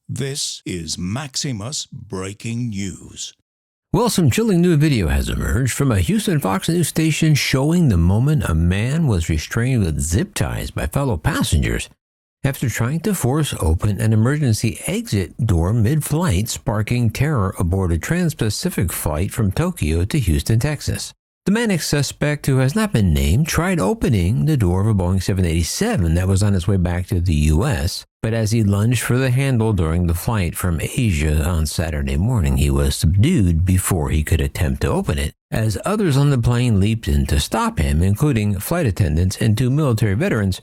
This is Maximus Breaking News. Well, some chilling new video has emerged from a Houston Fox News station showing the moment a man was restrained with zip ties by fellow passengers after trying to force open an emergency exit door mid-flight, sparking terror aboard a trans-Pacific flight from Tokyo to Houston, Texas. The manic suspect, who has not been named, tried opening the door of a Boeing 787 that was on its way back to the U.S., but as he lunged for the handle during the flight from Asia on Saturday morning, he was subdued before he could attempt to open it, as others on the plane leaped in to stop him, including flight attendants and two military veterans,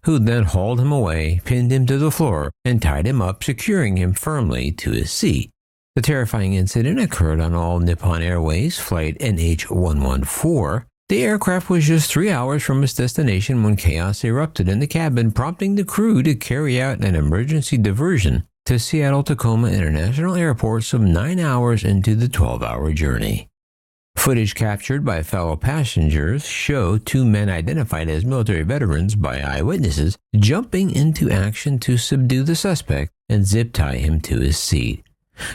who then hauled him away, pinned him to the floor, and tied him up, securing him firmly to his seat. The terrifying incident occurred on All Nippon Airways flight NH114. The aircraft was just 3 hours from its destination when chaos erupted in the cabin, prompting the crew to carry out an emergency diversion to Seattle-Tacoma International Airport some 9 hours into the 12-hour journey. Footage captured by fellow passengers show two men identified as military veterans by eyewitnesses jumping into action to subdue the suspect and zip tie him to his seat.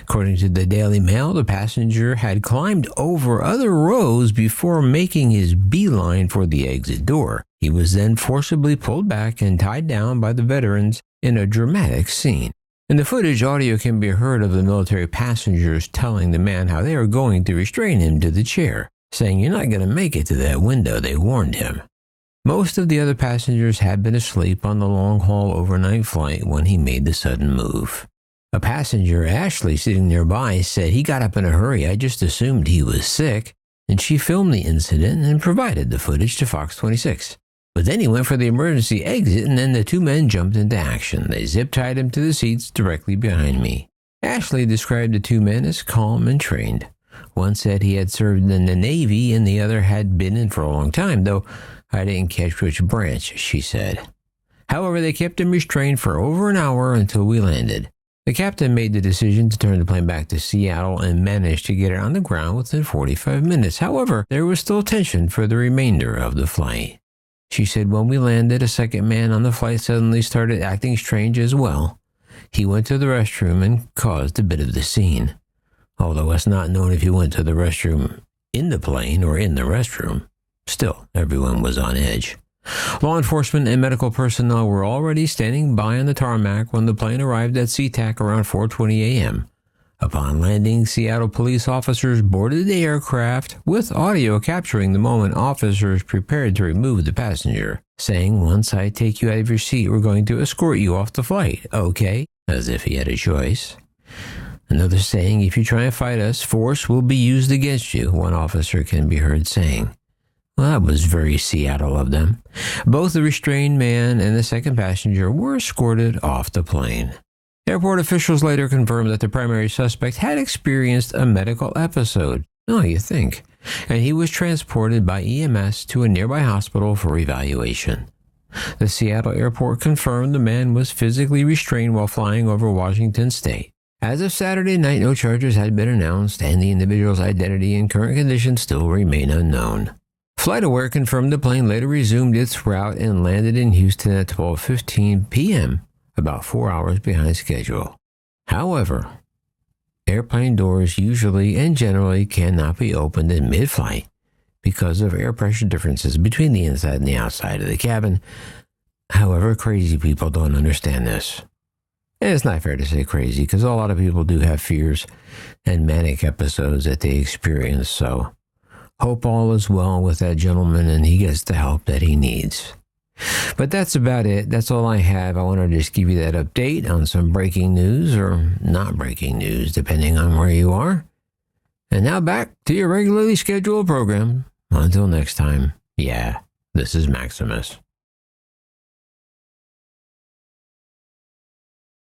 According to the Daily Mail, the passenger had climbed over other rows before making his beeline for the exit door. He was then forcibly pulled back and tied down by the veterans in a dramatic scene. In the footage, audio can be heard of the military passengers telling the man how they are going to restrain him to the chair, saying, "You're not going to make it to that window," they warned him. Most of the other passengers had been asleep on the long-haul overnight flight when he made the sudden move. A passenger, Ashley, sitting nearby, said, "He got up in a hurry. I just assumed he was sick," and she filmed the incident and provided the footage to Fox 26. But then he went for the emergency exit, and then the two men jumped into action. They zip-tied him to the seats directly behind me. Ashley described the two men as calm and trained. One said he had served in the Navy, and the other had been in for a long time, though I didn't catch which branch, she said. However, they kept him restrained for over an hour until we landed. The captain made the decision to turn the plane back to Seattle and managed to get it on the ground within 45 minutes. However, there was still tension for the remainder of the flight. She said when we landed, a second man on the flight suddenly started acting strange as well. He went to the restroom and caused a bit of the scene. Although it's not known if he went to the restroom in the plane or in the restroom, still, everyone was on edge. Law enforcement and medical personnel were already standing by on the tarmac when the plane arrived at SeaTac around 4:20 a.m. Upon landing, Seattle police officers boarded the aircraft, with audio capturing the moment officers prepared to remove the passenger, saying, "Once I take you out of your seat, we're going to escort you off the flight, okay?" As if he had a choice. Another saying, "If you try and fight us, force will be used against you," one officer can be heard saying. Well, that was very Seattle of them. Both the restrained man and the second passenger were escorted off the plane. Airport officials later confirmed that the primary suspect had experienced a medical episode. Oh, you think? And he was transported by EMS to a nearby hospital for evaluation. The Seattle airport confirmed the man was physically restrained while flying over Washington state. As of Saturday night, no charges had been announced, and the individual's identity and current condition still remain unknown. FlightAware confirmed the plane later resumed its route and landed in Houston at 12:15 p.m., about 4 hours behind schedule. However, airplane doors usually and generally cannot be opened in mid-flight because of air pressure differences between the inside and the outside of the cabin. However, crazy people don't understand this. And it's not fair to say crazy because a lot of people do have fears and manic episodes that they experience, so hope all is well with that gentleman and he gets the help that he needs. But that's about it. That's all I have. I want to just give you that update on some breaking news or not breaking news, depending on where you are. And now back to your regularly scheduled program. Until next time, this is Maximus.